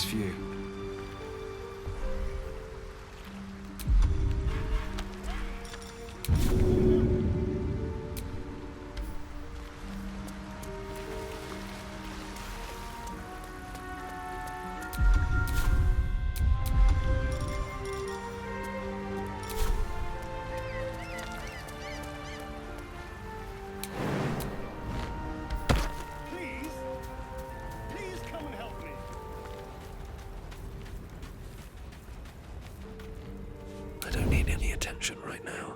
view. Please come and help me. I don't need any attention right now.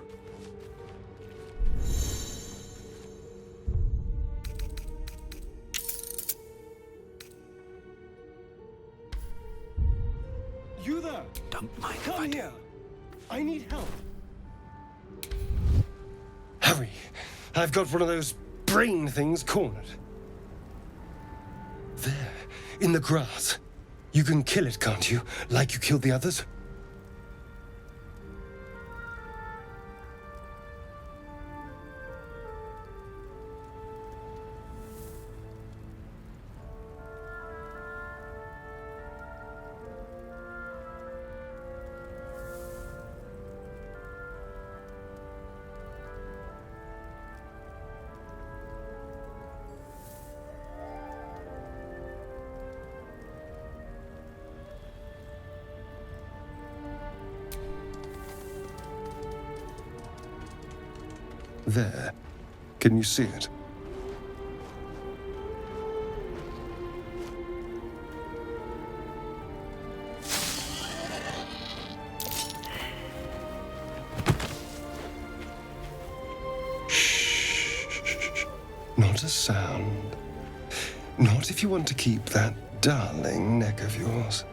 You there? Don't mind if I Come do. here. I need help. Hurry! I've got one of those brain things cornered. There, in the grass. You can kill it, can't you? Like you killed the others? There. Can you see it? Shh. Not a sound. Not if you want to keep that darling neck of yours.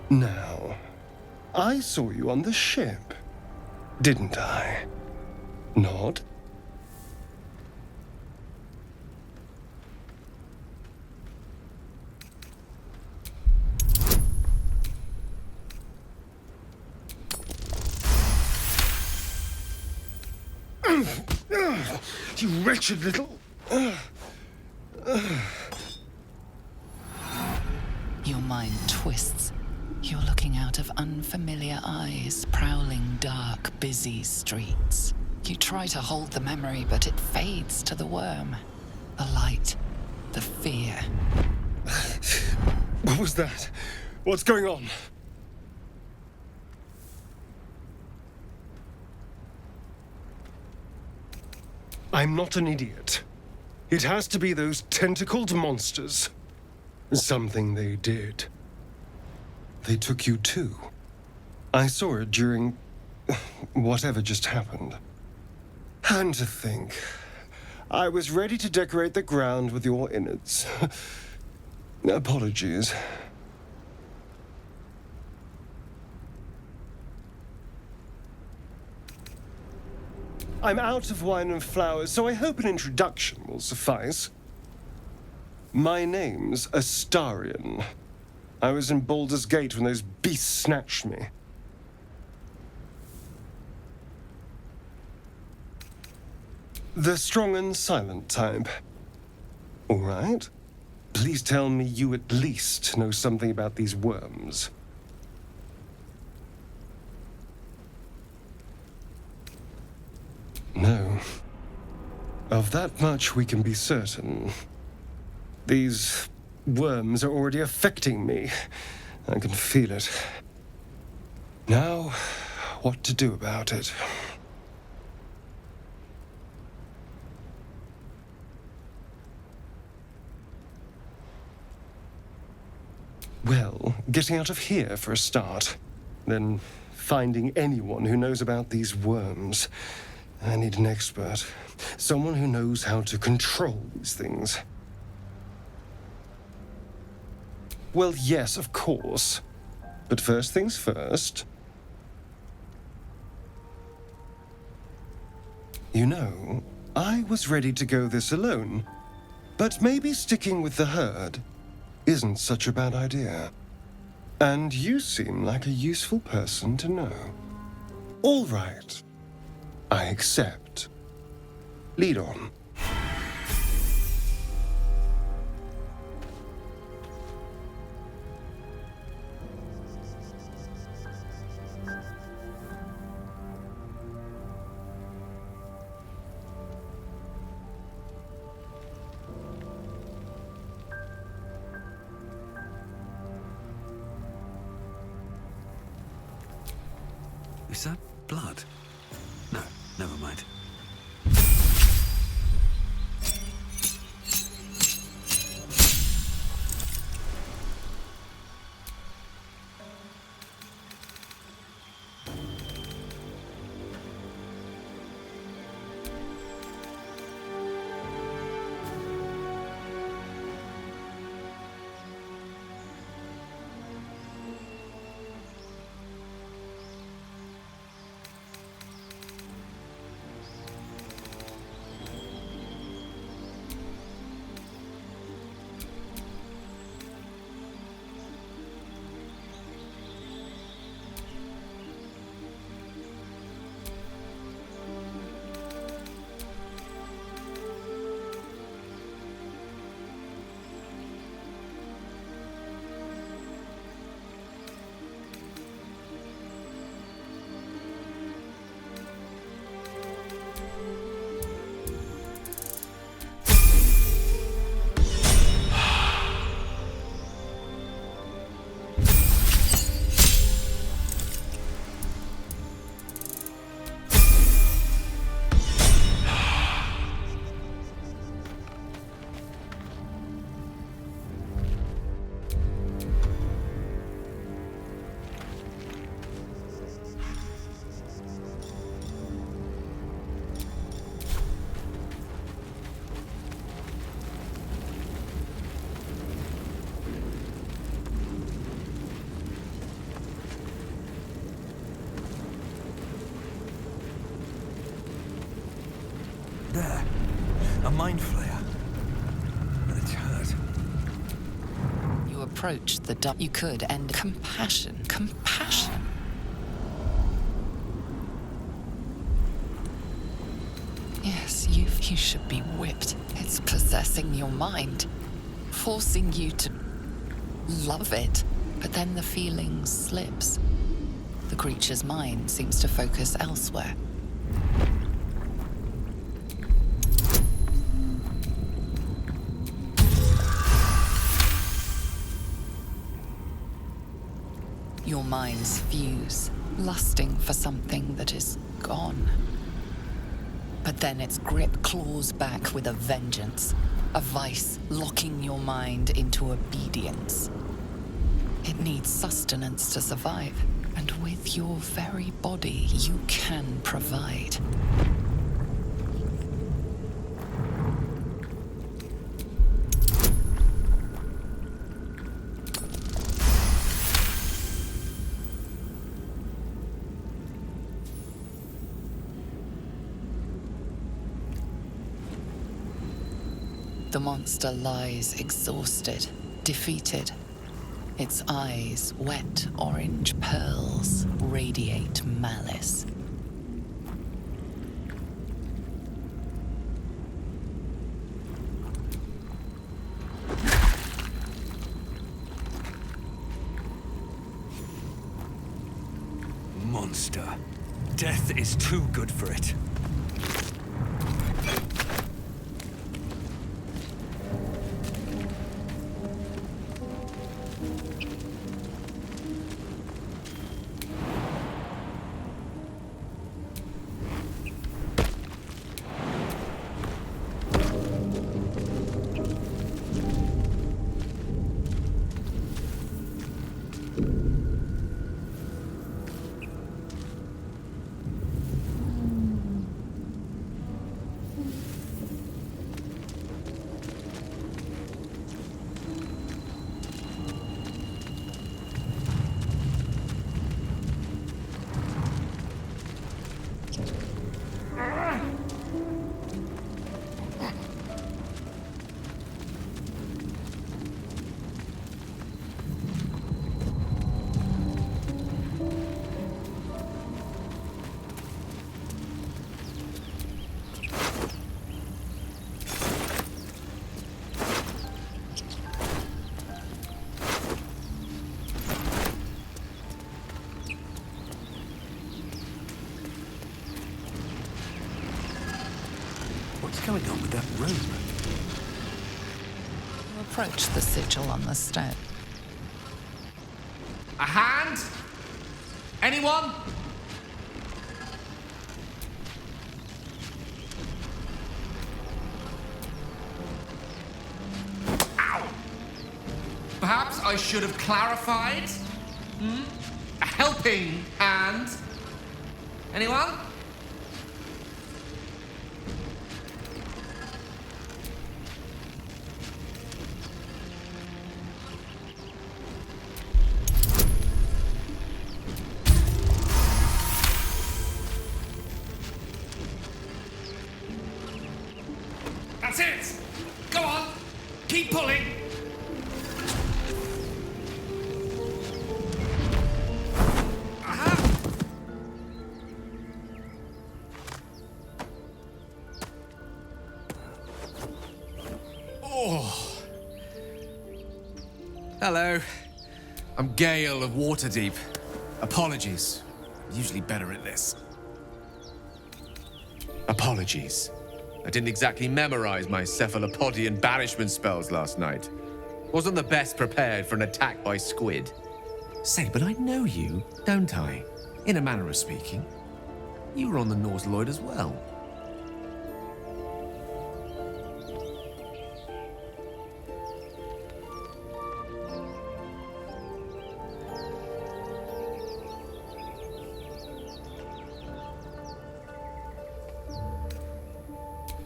Now, I saw you on the ship, didn't I? Nod. You wretched little... Your mind twists. You're looking out of unfamiliar eyes, prowling dark, busy streets. You try to hold the memory, but it fades to the worm. The light, the fear. What was that? What's going on? I'm not an idiot. It has to be those tentacled monsters. Something they did. They took you too. I saw it during whatever just happened. And to think, I was ready to decorate the ground with your innards. Apologies. I'm out of wine and flowers, so I hope an introduction will suffice. My name's Astarion. I was in Baldur's Gate when those beasts snatched me. The strong and silent type. All right. Please tell me you at least know something about these worms. No. Of that much we can be certain. These worms are already affecting me. I can feel it. Now, what to do about it? Well, getting out of here for a start. Then finding anyone who knows about these worms. I need an expert. Someone who knows how to control these things. Well, yes, of course. But first things first. You know, I was ready to go this alone. But maybe sticking with the herd isn't such a bad idea. And you seem like a useful person to know. All right. I accept. Lead on. Is that blood? No, never mind. There. A mind flayer. And it's hurt. You approach the dark. You could end compassion. Compassion. Yes, you should be whipped. It's possessing your mind, forcing you to love it. But then the feeling slips. The creature's mind seems to focus elsewhere. Your minds fuse, lusting for something that is gone. But then its grip claws back with a vengeance, a vice locking your mind into obedience. It needs sustenance to survive, and with your very body, you can provide. The monster lies exhausted, defeated. Its eyes, wet orange pearls, radiate malice. Monster. Death is too good for it. What's going on with that room? You approach the sigil on the stone. A hand? Anyone? I should have clarified? A helping hand? Anyone? That's it! Go on! Keep pulling! Oh. Hello. I'm Gale of Waterdeep. Apologies. I'm usually better at this. Apologies. I didn't exactly memorize my cephalopodian banishment spells last night. Wasn't the best prepared for an attack by squid. Say, but I know you, don't I? In a manner of speaking. You were on the Nautiloid as well.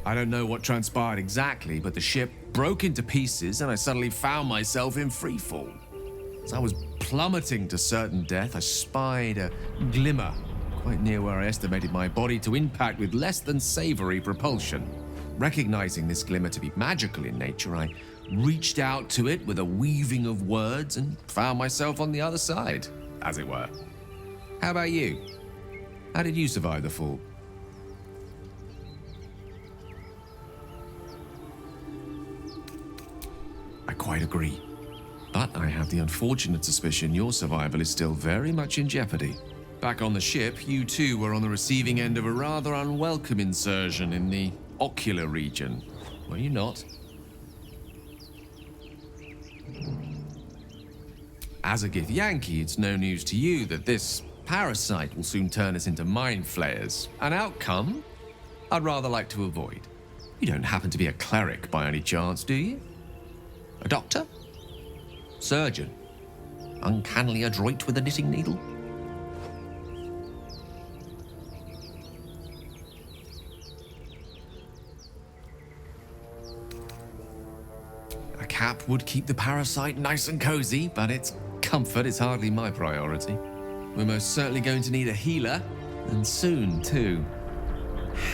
I don't know what transpired exactly, but the ship broke into pieces and I suddenly found myself in freefall. As I was plummeting to certain death, I spied a glimmer quite near where I estimated my body to impact with less than savory propulsion. Recognizing this glimmer to be magical in nature, I reached out to it with a weaving of words and found myself on the other side, as it were. How about you? How did you survive the fall? I quite agree. But I have the unfortunate suspicion your survival is still very much in jeopardy. Back on the ship, you too were on the receiving end of a rather unwelcome insertion in the ocular region, were you not? As a Githyanki, it's no news to you that this parasite will soon turn us into mind flayers, an outcome I'd rather like to avoid. You don't happen to be a cleric by any chance, do you? A doctor? Surgeon? Uncannily adroit with a knitting needle? A cap would keep the parasite nice and cozy, but its comfort is hardly my priority. We're most certainly going to need a healer, and soon too.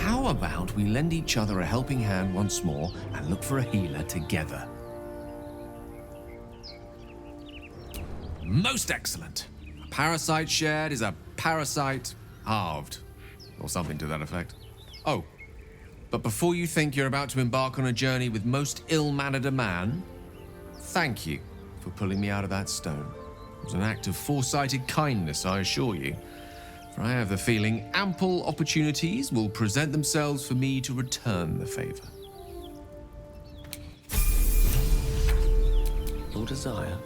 How about we lend each other a helping hand once more and look for a healer together? Most excellent. A parasite shared is a parasite halved, or something to that effect. Oh, but before you think you're about to embark on a journey with most ill-mannered a man, thank you for pulling me out of that stone. It was an act of foresighted kindness, I assure you, for I have the feeling ample opportunities will present themselves for me to return the favor. Your desire.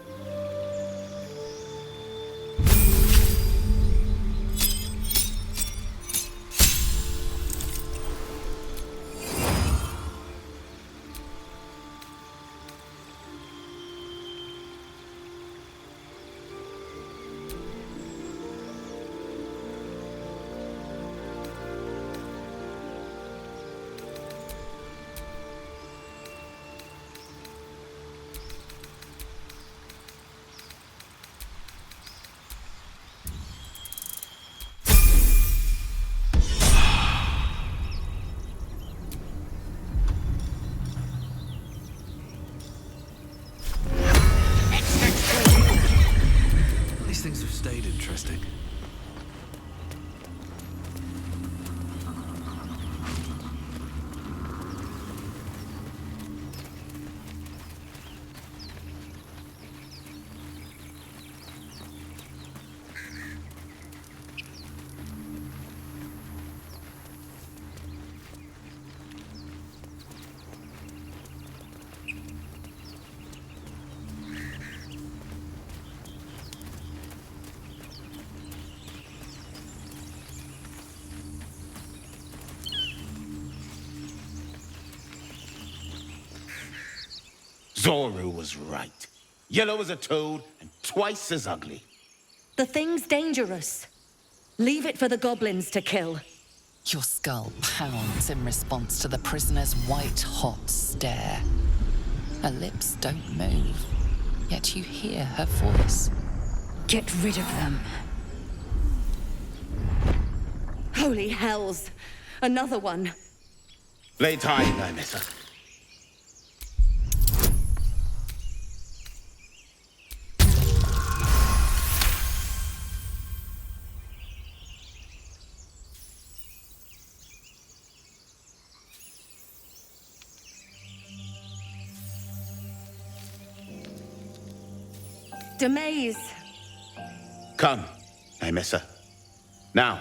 These things have stayed interesting. Zoru was right. Yellow as a toad and twice as ugly. The thing's dangerous. Leave it for the goblins to kill. Your skull pounds in response to the prisoner's white-hot stare. Her lips don't move, yet you hear her voice. Get rid of them. Holy hells! Another one. Lay tight, Nymessa. Demaze. Come, Nymessa. Now.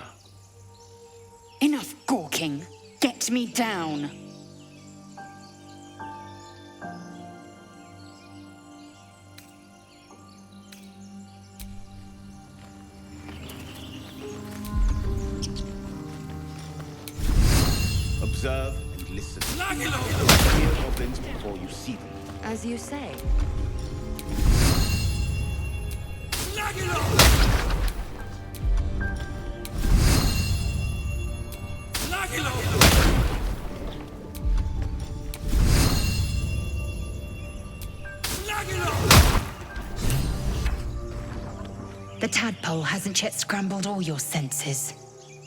Enough gawking. Get me down. Observe and listen. Hear goblins before you see them. As you say. The tadpole hasn't yet scrambled all your senses.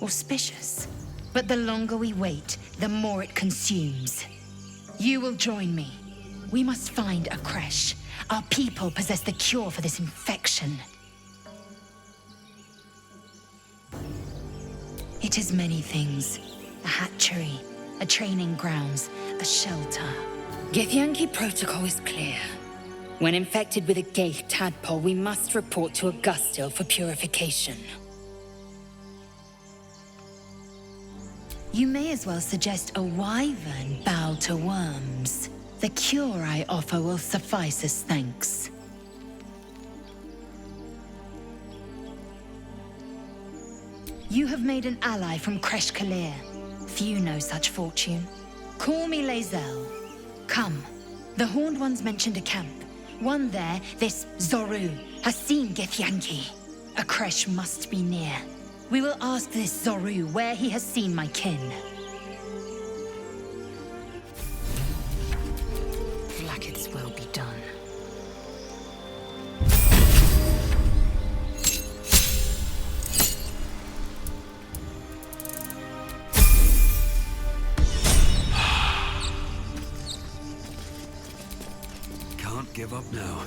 Auspicious. But the longer we wait, the more it consumes. You will join me. We must find a creche. Our people possess the cure for this infection. It is many things. A hatchery, a training grounds, a shelter. Githyanki protocol is clear. When infected with a ghaik tadpole, we must report to Augustil for purification. You may as well suggest a wyvern bow to worms. The cure I offer will suffice as thanks. You have made an ally from Kresh Kalir. Few know such fortune. Call me Lae'zel. Come. The Horned Ones mentioned a camp. One there, this Zoru, has seen Githyanki. A creche must be near. We will ask this Zoru where he has seen my kin. Blackets will be done. Can't give up now.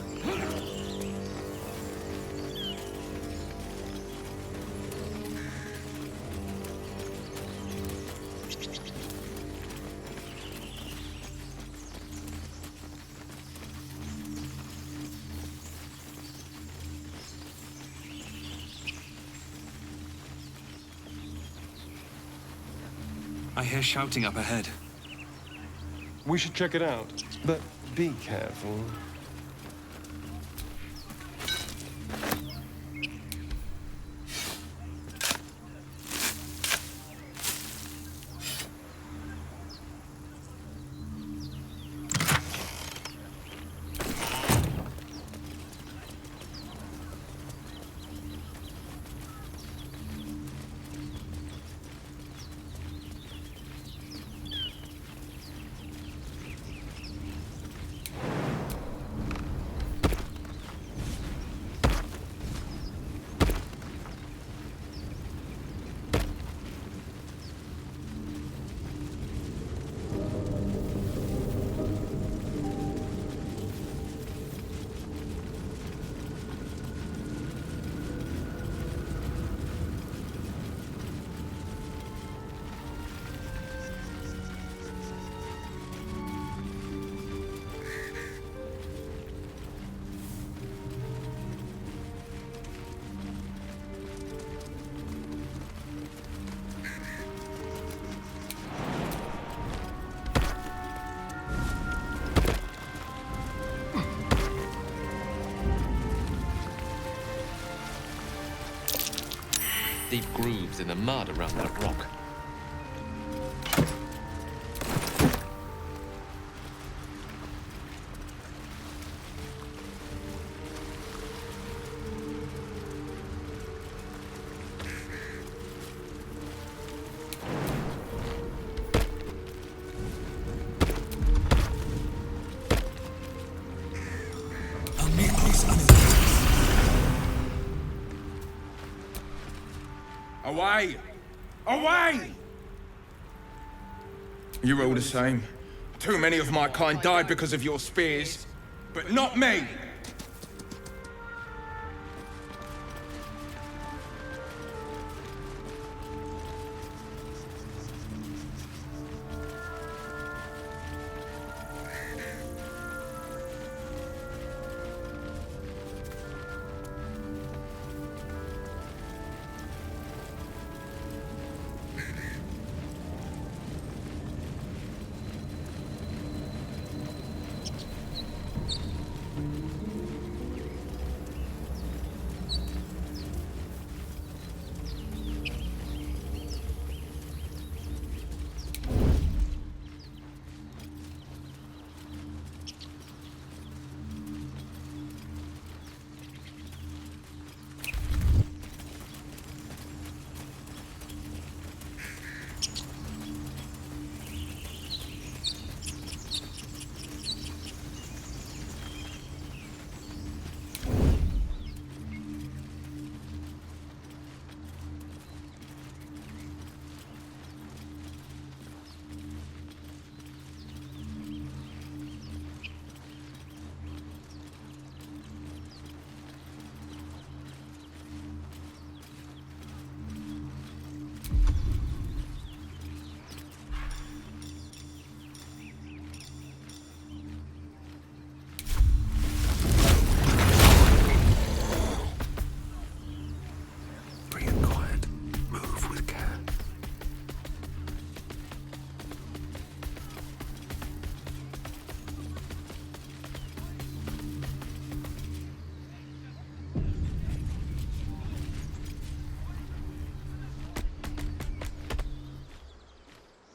I hear shouting up ahead. We should check it out, but be careful. Deep grooves in the mud around that rock. Away! Away! You're all the same. Too many of my kind died because of your spears, but not me!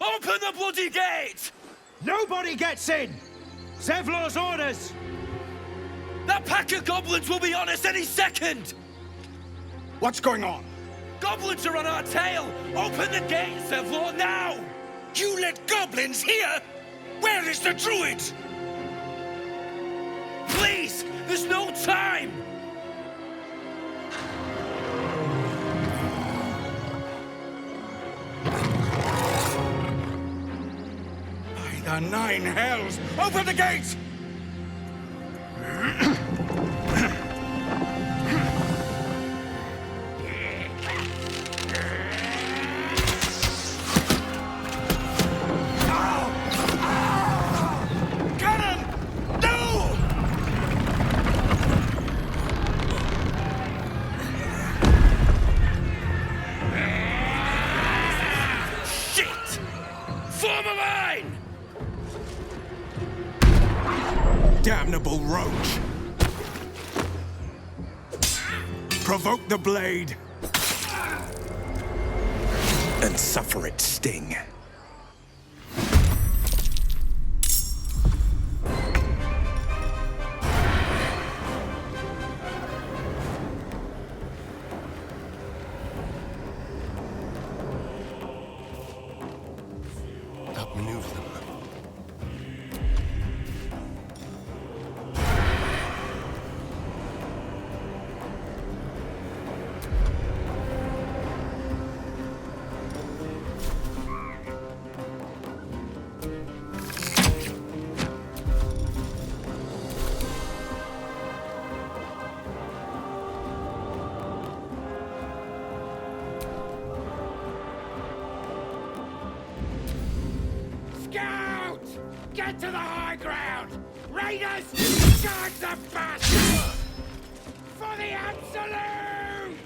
Open the bloody gate! Nobody gets in! Zevlor's orders! That pack of goblins will be on us any second! What's going on? Goblins are on our tail! Open the gate, Zevlor, now! You let goblins here? Where is the Druid? Please! There's no time! By the nine hells! Open the gate! Damnable roach! Provoke the blade! And suffer its sting. Outmaneuver them. Scout! Get to the high ground! Raiders, guard the bastards! For the absolute!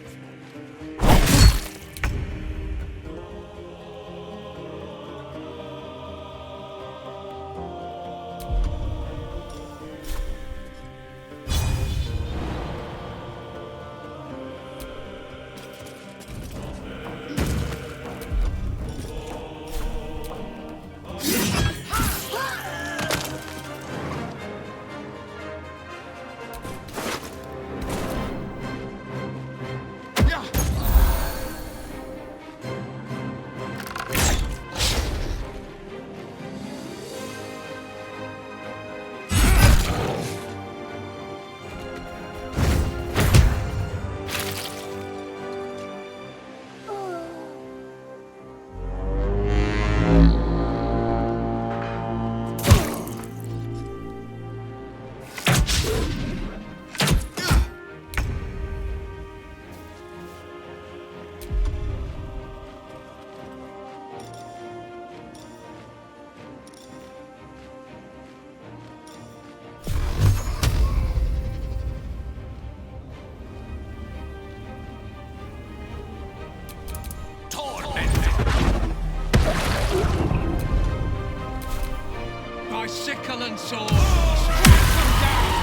pestilent sword! Strike them down!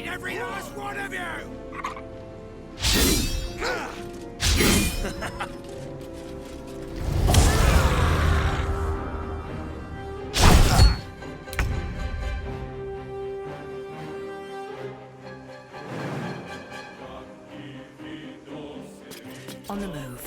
Every last one of you! On the move.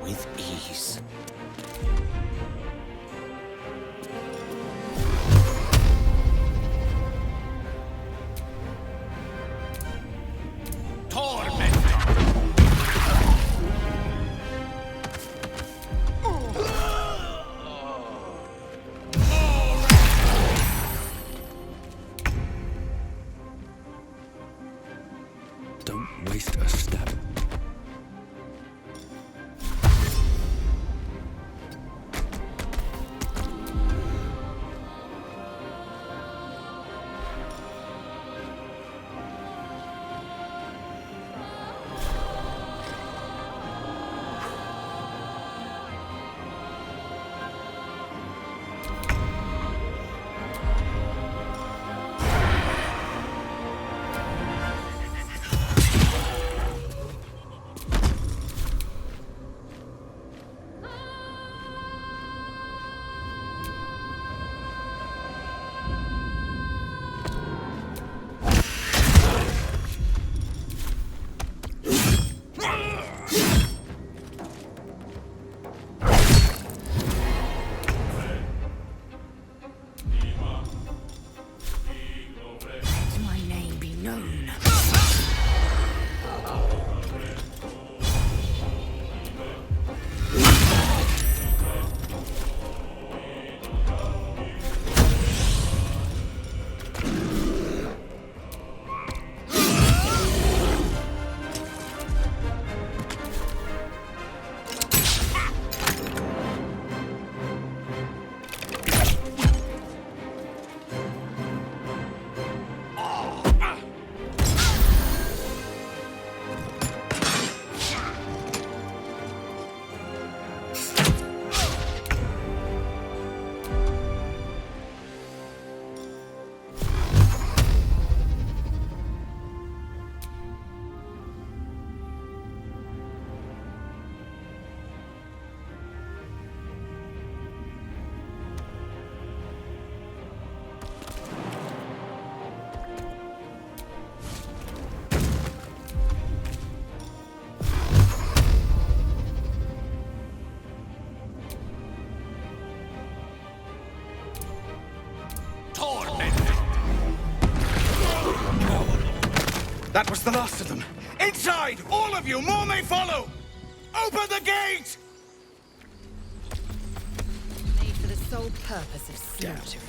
With ease. Don't waste a step. My name be known. That was the last of them. Inside! All of you! More may follow! Open the gate! Made for the sole purpose of slaughtering.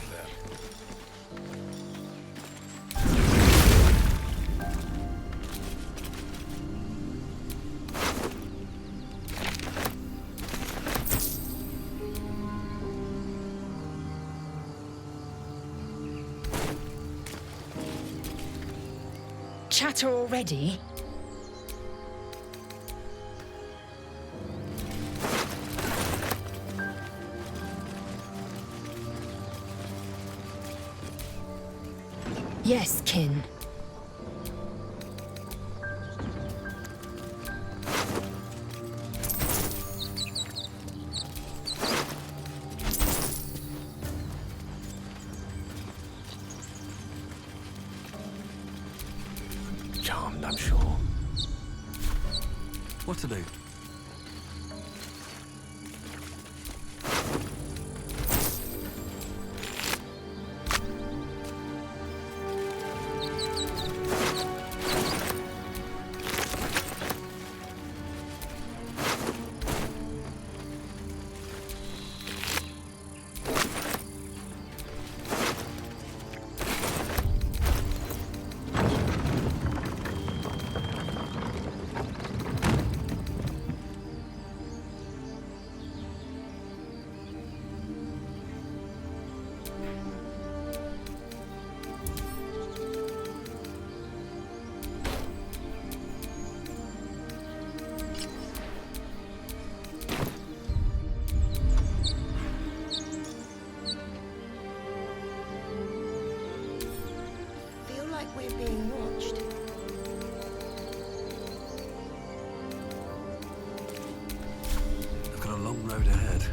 Chatter already? Yes, kin. Charmed, I'm sure. What to do? We're being watched. I've got a long road ahead.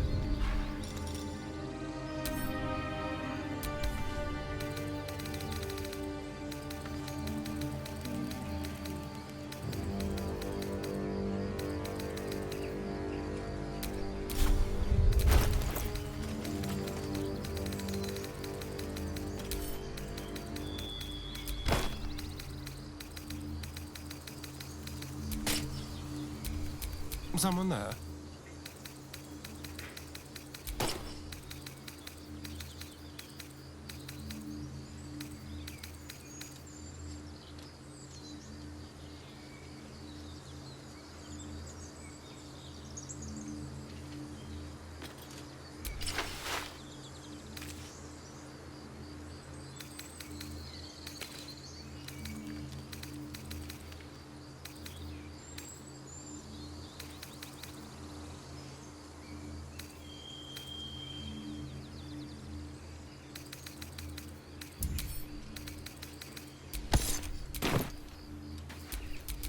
Someone there?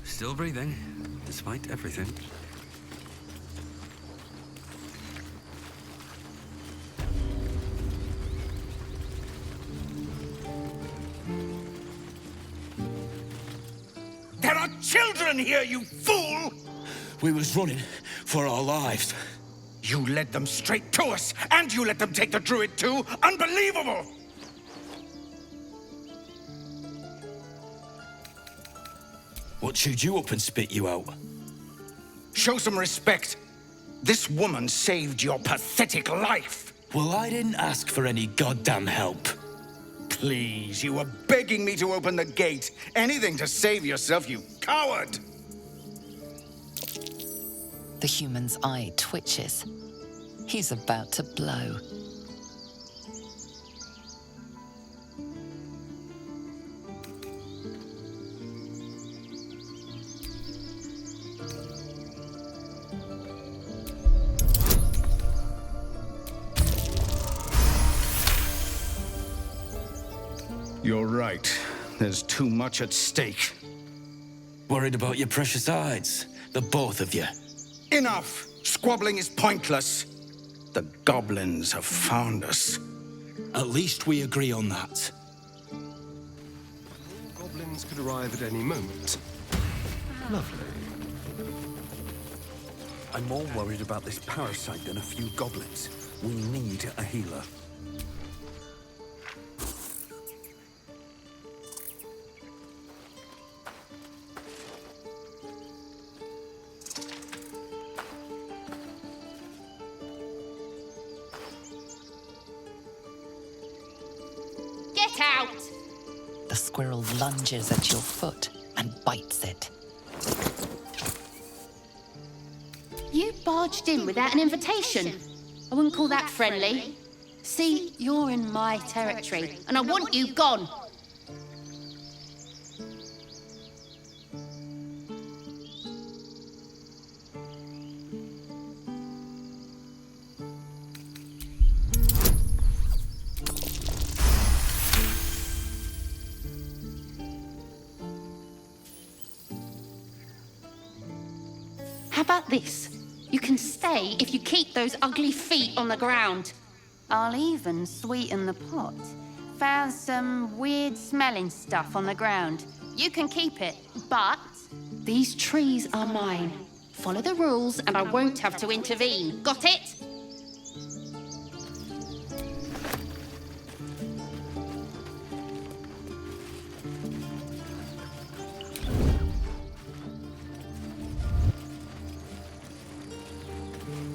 Still breathing, despite everything. There are children here, you fool! We was running for our lives. You led them straight to us, and you let them take the Druid too? Unbelievable! What chewed you up and spit you out? Show some respect. This woman saved your pathetic life. Well, I didn't ask for any goddamn help. Please, you were begging me to open the gate. Anything to save yourself, you coward! The human's eye twitches. He's about to blow. You're right. There's too much at stake. Worried about your precious hides, the both of you. Enough! Squabbling is pointless. The goblins have found us. At least we agree on that. Goblins could arrive at any moment. Lovely. I'm more worried about this parasite than a few goblins. We need a healer. Get out! The squirrel lunges at your foot and bites it. You barged in without an invitation. I wouldn't call that friendly. See, you're in my territory, and I want you gone. How about this? You can stay if you keep those ugly feet on the ground. I'll even sweeten the pot. Found some weird smelling stuff on the ground. You can keep it, but these trees are mine. Follow the rules and I won't have to intervene. Got it?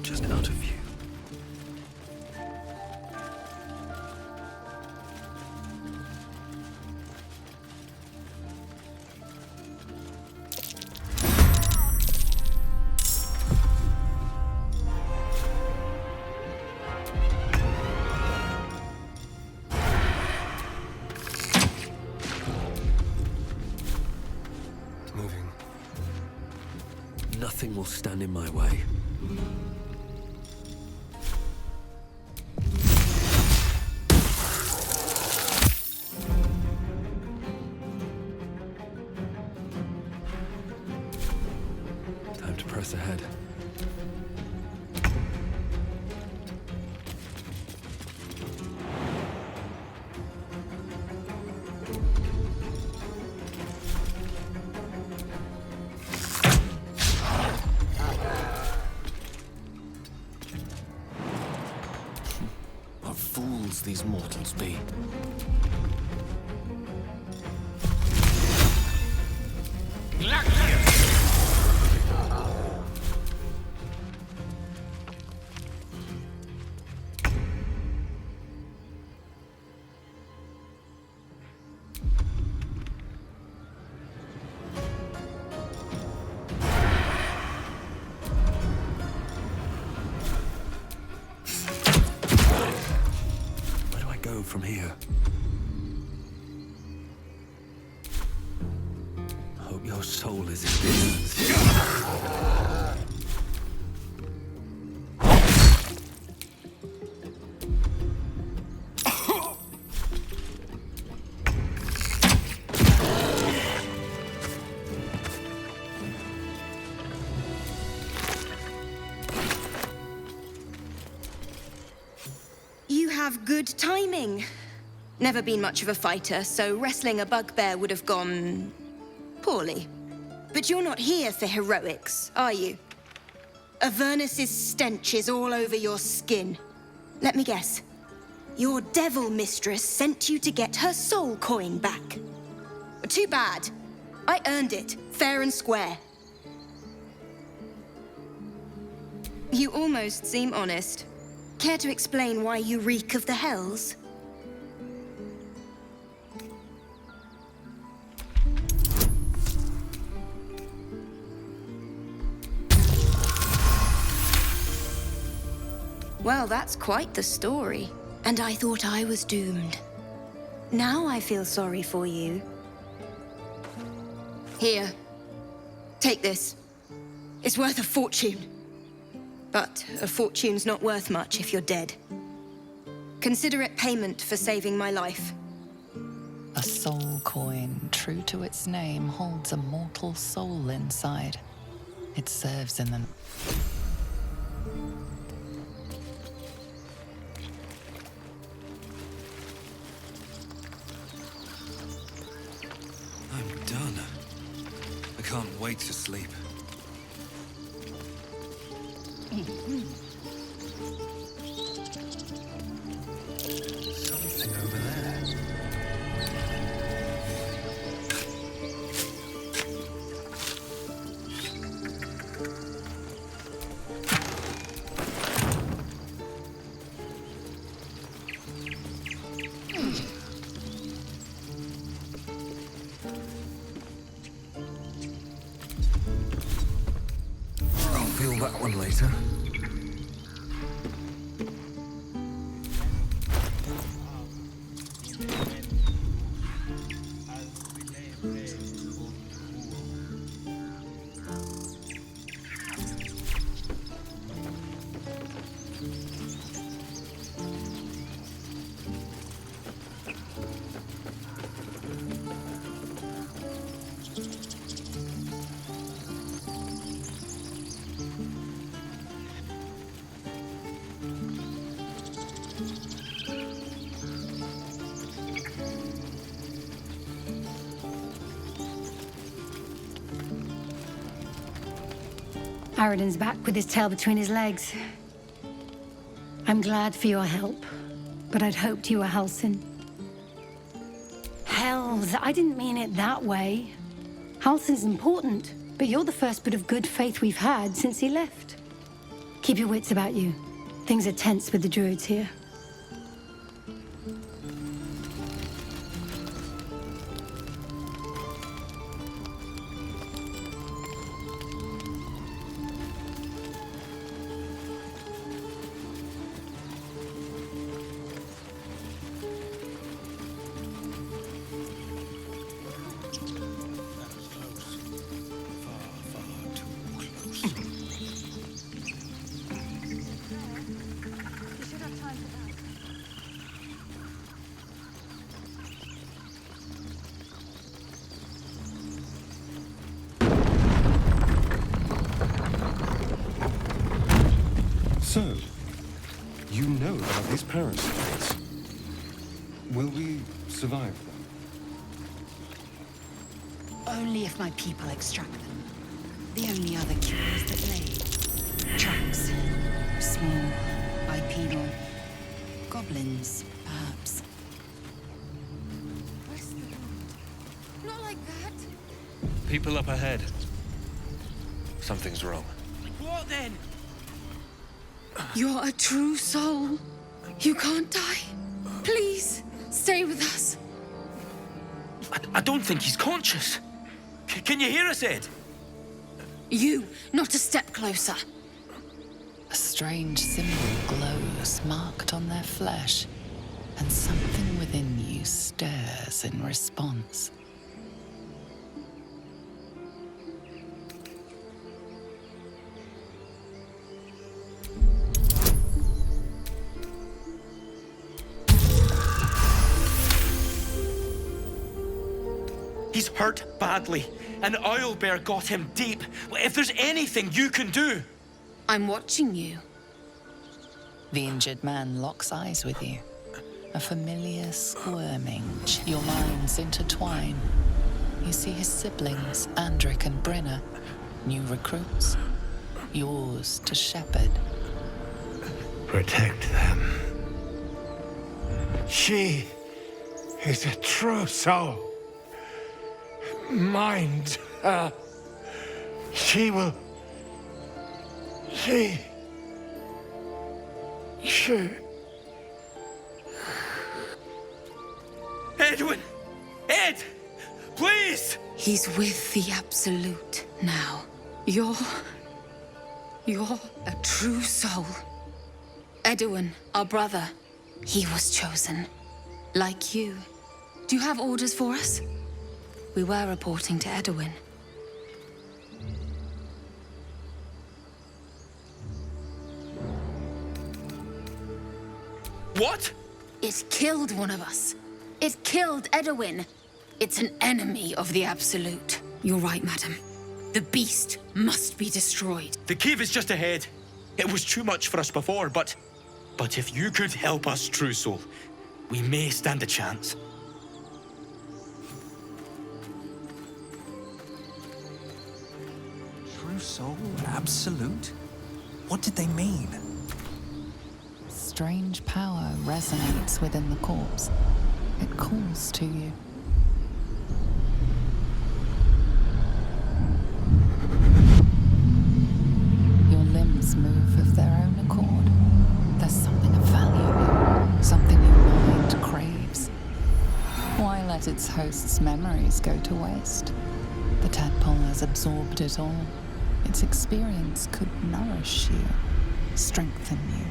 Just out of view. Moving. Nothing will stand in my way. Time to press ahead. What fools these mortals be. Where do I go from here? I hope your soul is in good hands. You have good timing. Never been much of a fighter, so wrestling a bugbear would have gone poorly. But you're not here for heroics, are you? Avernus's stench is all over your skin. Let me guess. Your devil mistress sent you to get her soul coin back. Too bad. I earned it, fair and square. You almost seem honest. Care to explain why you reek of the hells? Well, that's quite the story. And I thought I was doomed. Now I feel sorry for you. Here. Take this. It's worth a fortune. But a fortune's not worth much if you're dead. Consider it payment for saving my life. A soul coin, true to its name, holds a mortal soul inside. It serves in the... I'm done. I can't wait to sleep. Something over there. Heal that one later. Aradin's back with his tail between his legs. I'm glad for your help, but I'd hoped you were Halsin. Hells, I didn't mean it that way. Halsin's important, but you're the first bit of good faith we've had since he left. Keep your wits about you. Things are tense with the Druids here. So, you know about these parasites. Will we survive them? Only if my people extract them. The only other cure is the blade. Tracks. Small. Bipedal. Goblins, perhaps. Not like that. People up ahead. Something's wrong. What then? You're a true soul. You can't die. Please, stay with us. I don't think he's conscious. Can you hear us, Ed? You, not a step closer. A strange symbol glows, marked on their flesh, and something within you stirs in response. He's hurt badly. An owlbear got him deep. If there's anything you can do... I'm watching you. The injured man locks eyes with you. A familiar squirming. Your minds intertwine. You see his siblings, Andric and Brenna. New recruits. Yours to shepherd. Protect them. She is a true soul. Mind her. She will... She... Edwin! Ed! Please! He's with the Absolute now. You're a true soul. Edwin, our brother, he was chosen. Like you. Do you have orders for us? We were reporting to Edwin. What? It killed one of us. It killed Edwin. It's an enemy of the Absolute. You're right, madam. The beast must be destroyed. The cave is just ahead. It was too much for us before, but if you could help us, True Soul, we may stand a chance. True soul? Absolute? What did they mean? Strange power resonates within the corpse. It calls to you. Your limbs move of their own accord. There's something of value, something your mind craves. Why let its host's memories go to waste? The tadpole has absorbed it all. Its experience could nourish you, strengthen you.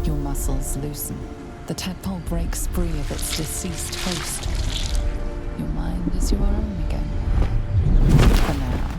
Your muscles loosen. The tadpole breaks free of its deceased host. Your mind is your own again. For now.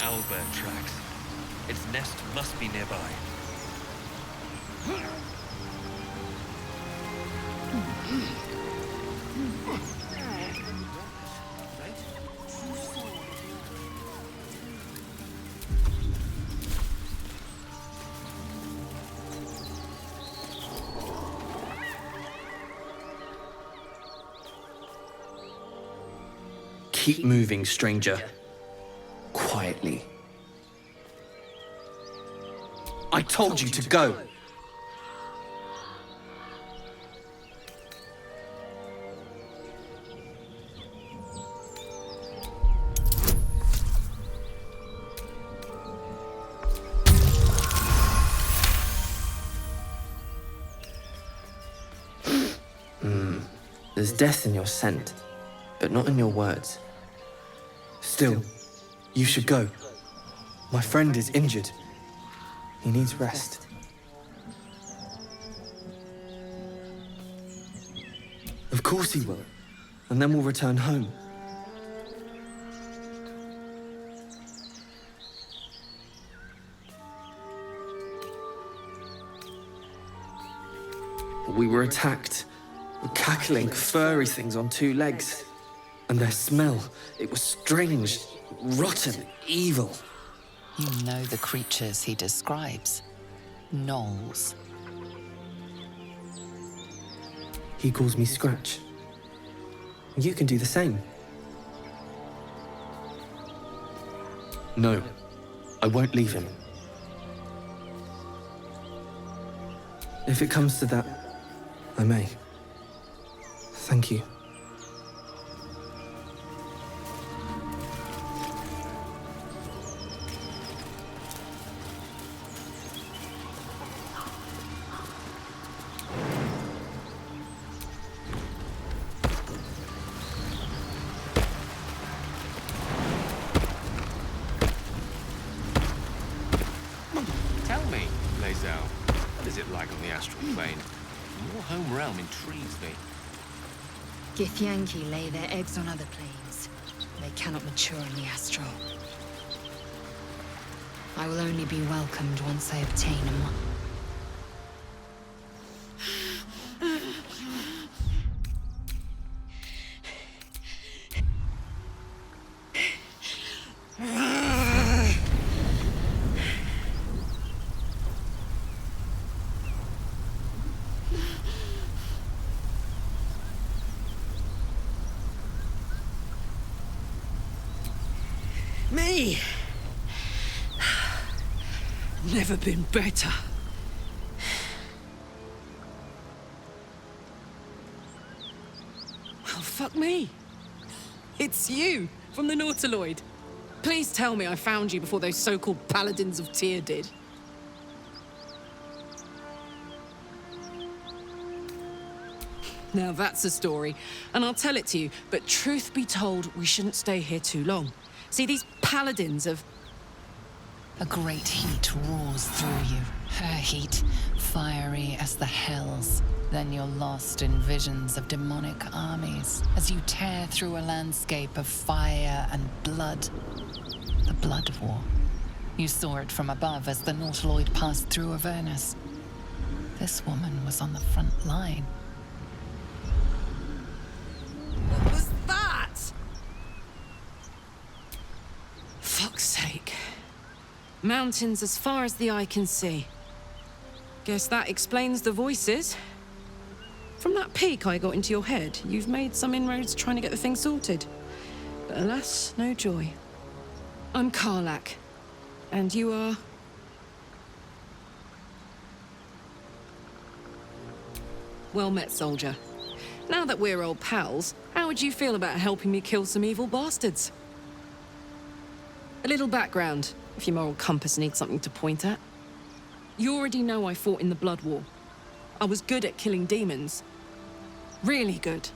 Owlbear tracks. Its nest must be nearby. Keep moving, stranger. Quietly. I told you to go! There's death in your scent, but not in your words. Still, you should go. My friend is injured. He needs rest. Of course he will. And then we'll return home. We were attacked. Cackling, furry things on two legs. And their smell, it was strange, rotten, evil. You know the creatures he describes. Gnolls. He calls me Scratch. You can do the same. No, I won't leave him. If it comes to that, I may. Thank you. Tell me, Lae'zel, what is it like on the astral plane? Your home realm intrigues me. Githyanki lay their eggs on other planes. They cannot mature in the astral. I will only be welcomed once I obtain a Me! Never been better. Well, fuck me. It's you, from the Nautiloid. Please tell me I found you before those so-called Paladins of Tyr did. Now that's a story, and I'll tell it to you, but truth be told, we shouldn't stay here too long. See, these Paladins of... A great heat roars through you. Her heat, fiery as the hells. Then you're lost in visions of demonic armies as you tear through a landscape of fire and blood. The Blood War. You saw it from above as the Nautiloid passed through Avernus. This woman was on the front line. What was that? Fuck's sake. Mountains as far as the eye can see. Guess that explains the voices. From that peek I got into your head, you've made some inroads trying to get the thing sorted. But alas, no joy. I'm Karlak. And you are... Well met, soldier. Now that we're old pals, how would you feel about helping me kill some evil bastards? A little background, if your moral compass needs something to point at. You already know I fought in the Blood War. I was good at killing demons. Really good.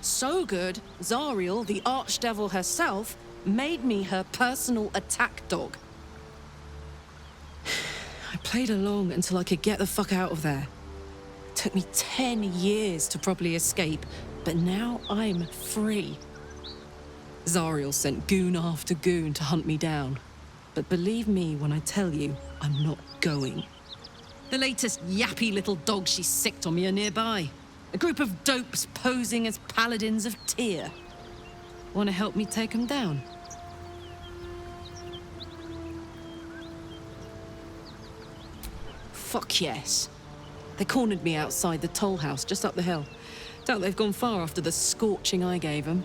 So good, Zariel, the archdevil herself, made me her personal attack dog. I played along until I could get the fuck out of there. It took me 10 years to properly escape, but now I'm free. Zariel sent goon after goon to hunt me down. But believe me when I tell you, I'm not going. The latest yappy little dogs she sicked on me are nearby. A group of dopes posing as paladins of Tyr. Want to help me take them down? Fuck yes. They cornered me outside the toll house just up the hill. Doubt they've gone far after the scorching I gave them.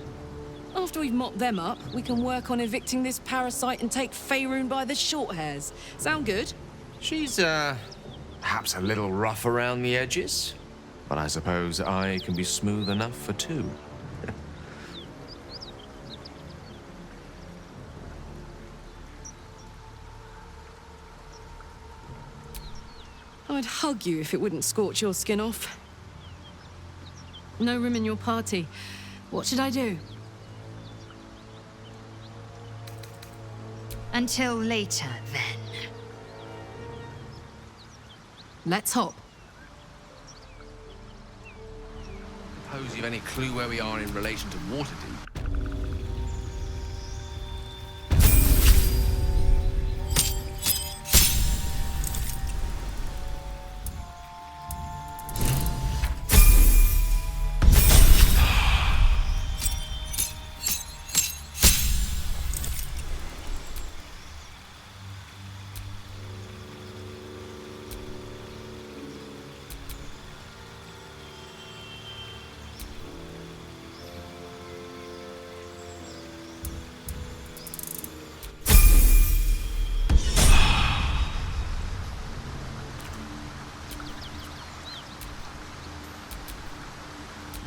After we've mopped them up, we can work on evicting this parasite and take Faerun by the short hairs. Sound good? She's, perhaps a little rough around the edges, but I suppose I can be smooth enough for two. I'd hug you if it wouldn't scorch your skin off. No room in your party. What should I do? Until later, then. Let's hop. Suppose you've any clue where we are in relation to Waterdeep?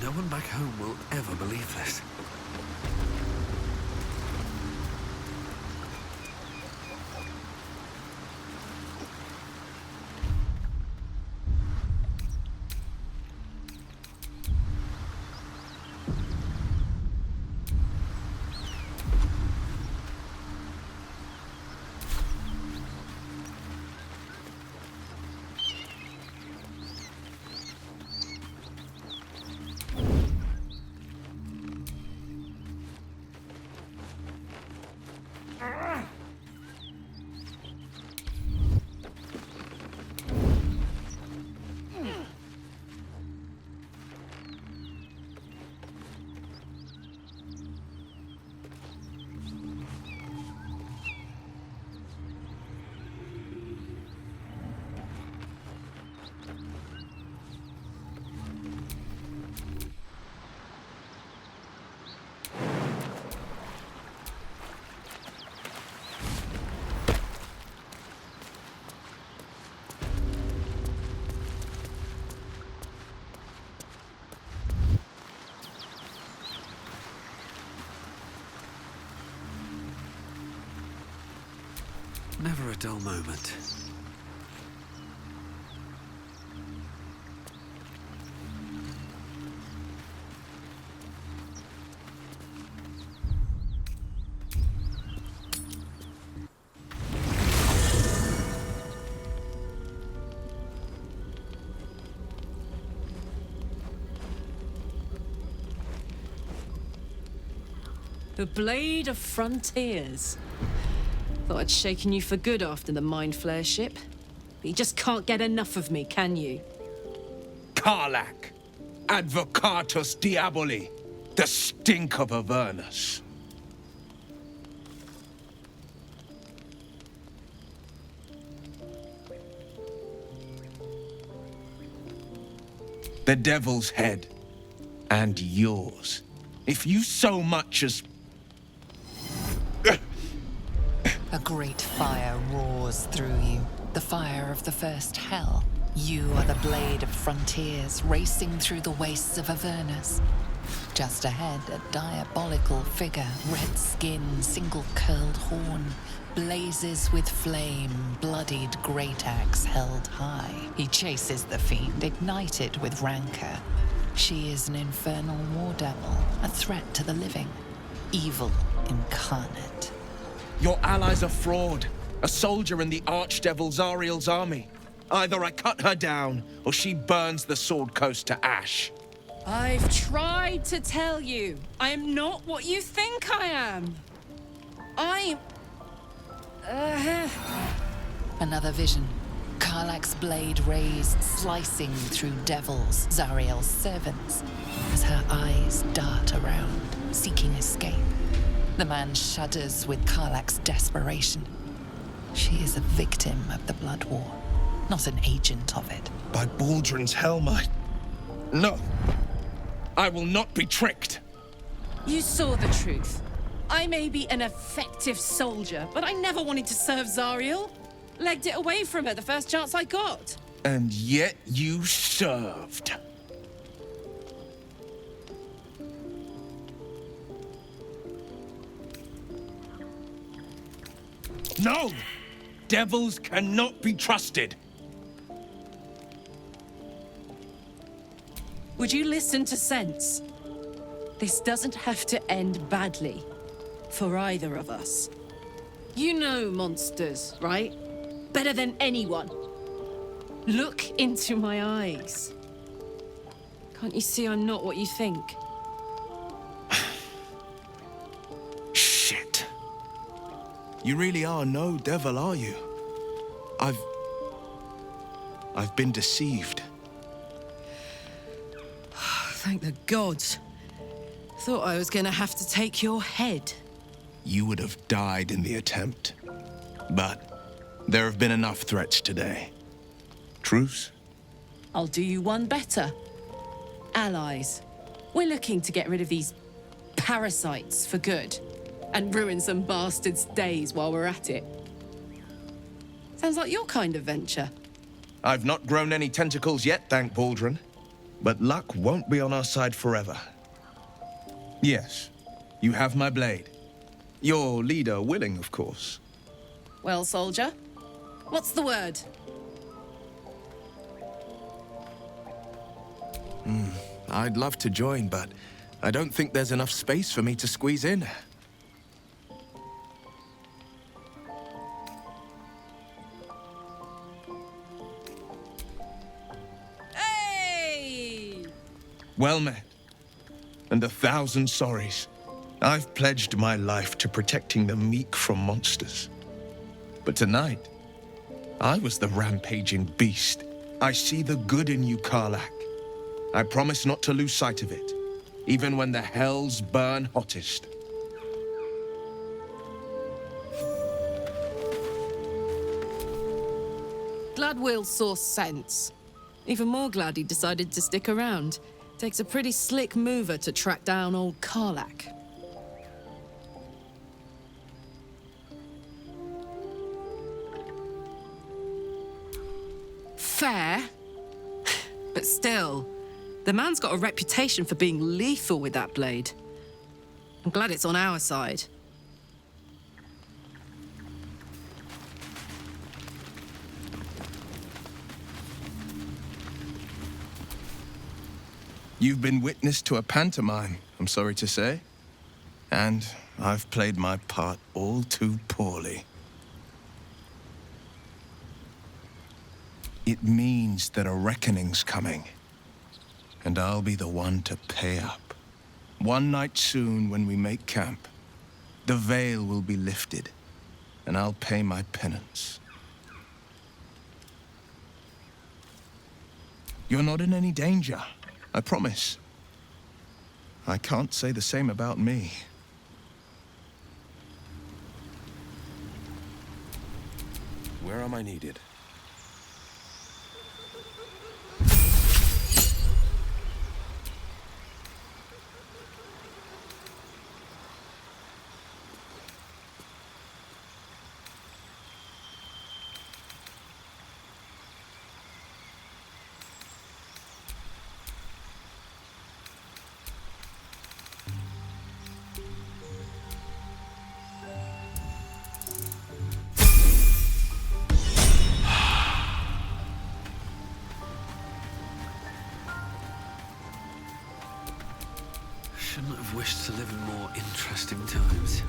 No one back home will ever believe this. Never a dull moment. The Blade of Frontiers. Thought I'd shaken you for good after the Mind Flare ship. But you just can't get enough of me, can you? Karlach, Advocatus Diaboli, the stink of Avernus. The Devil's Head, and yours. If you so much as... A great fire roars through you, the fire of the first hell. You are the Blade of Frontiers, racing through the wastes of Avernus. Just ahead, a diabolical figure, red skin, single-curled horn, blazes with flame, bloodied great axe held high. He chases the fiend, ignited with rancor. She is an infernal war devil, a threat to the living, evil incarnate. Your ally's a fraud, a soldier in the Archdevil Zariel's army. Either I cut her down, or she burns the Sword Coast to ash. I've tried to tell you, I am not what you think I am. I'm... Another vision. Karlach's blade raised, slicing through devils, Zariel's servants, as her eyes dart around, seeking escape. The man shudders with Karlach's desperation. She is a victim of the Blood War, not an agent of it. By Baldrin's helm, No. I will not be tricked. You saw the truth. I may be an effective soldier, but I never wanted to serve Zariel. Legged it away from her the first chance I got. And yet you served. No! Devils cannot be trusted. Would you listen to sense? This doesn't have to end badly. For either of us. You know monsters, right? Better than anyone. Look into my eyes. Can't you see I'm not what you think? Shit. You really are no devil, are you? I've been deceived. Thank the gods. Thought I was gonna have to take your head. You would have died in the attempt. But there have been enough threats today. Truce? I'll do you one better. Allies. We're looking to get rid of these parasites for good. And ruin some bastards' days while we're at it. Sounds like your kind of venture. I've not grown any tentacles yet, thank Baldrin. But luck won't be on our side forever. Yes, you have my blade. Your leader willing, of course. Well, soldier, what's the word? I'd love to join, but I don't think there's enough space for me to squeeze in. Hey! Well met. And 1,000 sorries. I've pledged my life to protecting the meek from monsters. But tonight, I was the rampaging beast. I see the good in you, Karlach. I promise not to lose sight of it, even when the hells burn hottest. Glad Will saw sense. Even more glad he decided to stick around. Takes a pretty slick mover to track down old Karlach. Fair. But still, the man's got a reputation for being lethal with that blade. I'm glad it's on our side. You've been witness to a pantomime, I'm sorry to say. And I've played my part all too poorly. It means that a reckoning's coming. And I'll be the one to pay up. One night soon when we make camp, the veil will be lifted, and I'll pay my penance. You're not in any danger, I promise. I can't say the same about me. Where am I needed? Shouldn't have wished to live in more interesting times.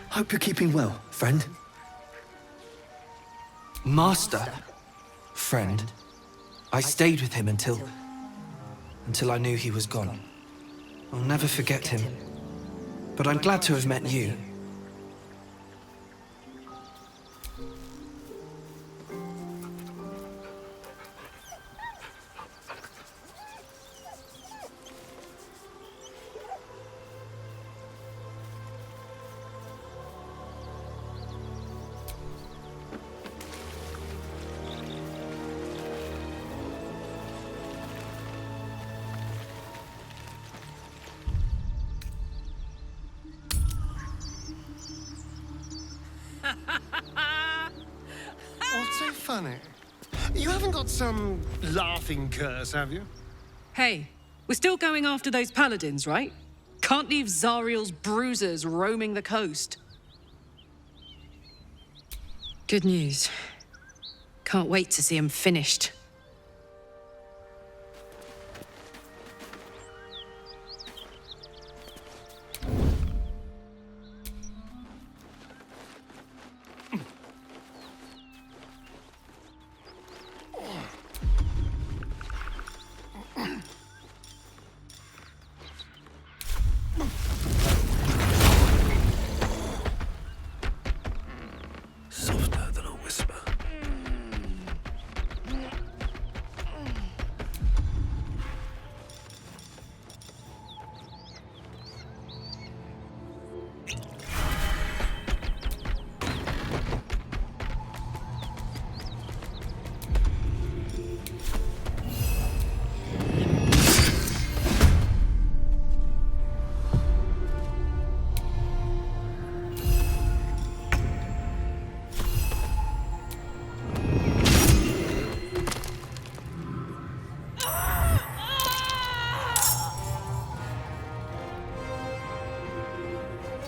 Hope you're keeping well, friend. Master? Friend. I stayed with him until I knew he was gone. I'll never forget him. But I'm glad to have met you. What's so funny? You haven't got some laughing curse, have you? Hey, we're still going after those paladins, right? Can't leave Zariel's bruisers roaming the coast. Good news. Can't wait to see him finished. Softer than a whisper.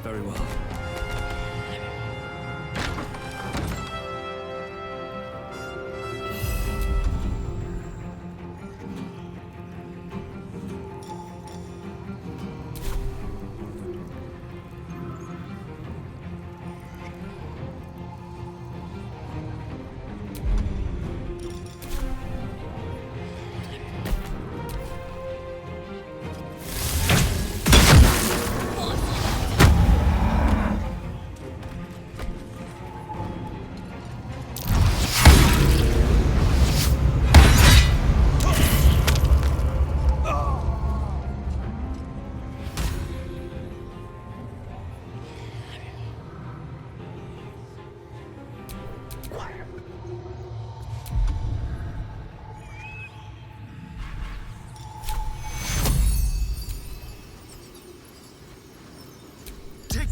Very well.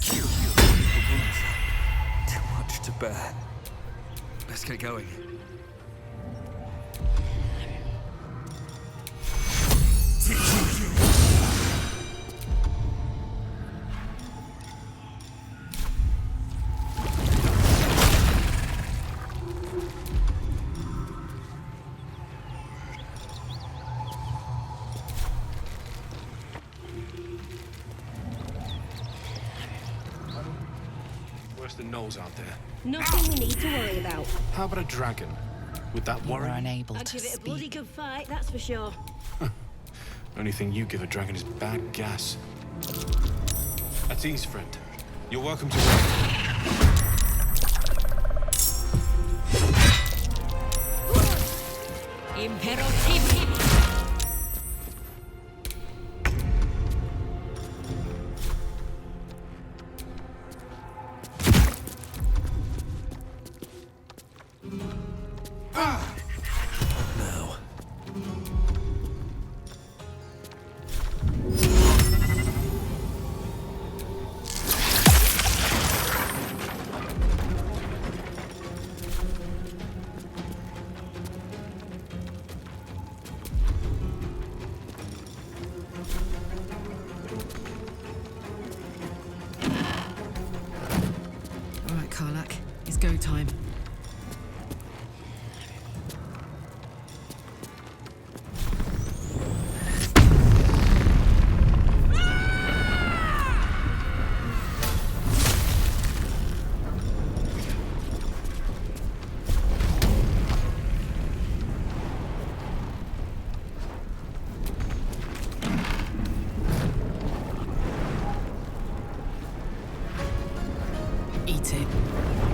Too much to bear. Let's get going. Worse than gnolls out there. Nothing we need to worry about. How about a dragon? Would that You worry? were unable I'd to give it a speak. bloody good fight, that's for sure. Only thing you give a dragon is bad gas. At ease, friend. You're welcome to Imperative. Now. All right, Karlak, it's go time. Eat it.